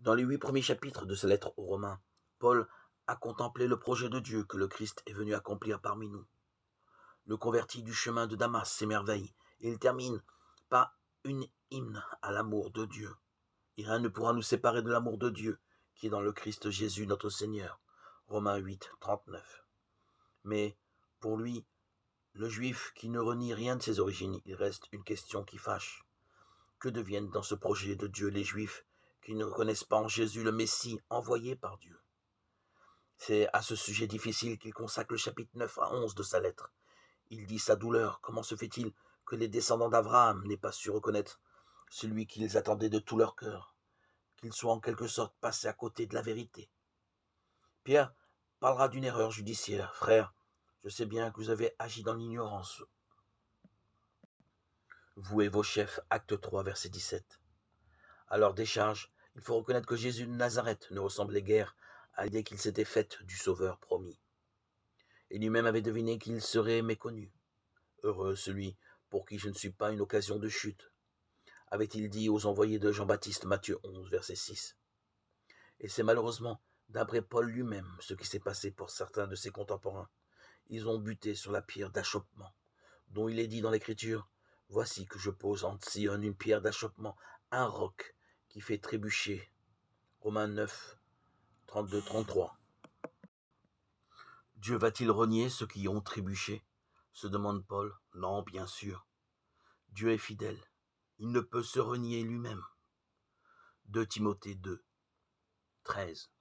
Dans les 8 premiers chapitres de sa lettre aux Romains, Paul a contemplé le projet de Dieu que le Christ est venu accomplir parmi nous. Le converti du chemin de Damas s'émerveille et il termine par une hymne à l'amour de Dieu. Et rien ne pourra nous séparer de l'amour de Dieu qui est dans le Christ Jésus notre Seigneur. Romains 8, 39. Mais pour lui, le juif qui ne renie rien de ses origines, il reste une question qui fâche. Que deviennent dans ce projet de Dieu les juifs qui ne reconnaissent pas en Jésus le Messie envoyé par Dieu? C'est à ce sujet difficile qu'il consacre le chapitre 9 à 11 de sa lettre. Il dit sa douleur. Comment se fait-il que les descendants d'Abraham n'aient pas su reconnaître celui qu'ils attendaient de tout leur cœur, qu'ils soient en quelque sorte passés à côté de la vérité? Pierre parlera d'une erreur judiciaire. Frère, je sais bien que vous avez agi dans l'ignorance. Vous et vos chefs, acte 3, verset 17. À leur décharge, il faut reconnaître que Jésus de Nazareth ne ressemblait guère à l'idée qu'il s'était faite du Sauveur promis. Et lui-même avait deviné qu'il serait méconnu. Heureux celui pour qui je ne suis pas une occasion de chute, avait-il dit aux envoyés de Jean-Baptiste, Matthieu 11, verset 6. Et c'est malheureusement, d'après Paul lui-même, ce qui s'est passé pour certains de ses contemporains. Ils ont buté sur la pierre d'achoppement, dont il est dit dans l'Écriture, « Voici que je pose en Sion une pierre d'achoppement, un roc qui fait trébucher. » Romains 9, 32-33. Dieu va-t-il renier ceux qui ont trébuché? Se demande Paul. Non, bien sûr. Dieu est fidèle. Il ne peut se renier lui-même. 2 Timothée 2, 13.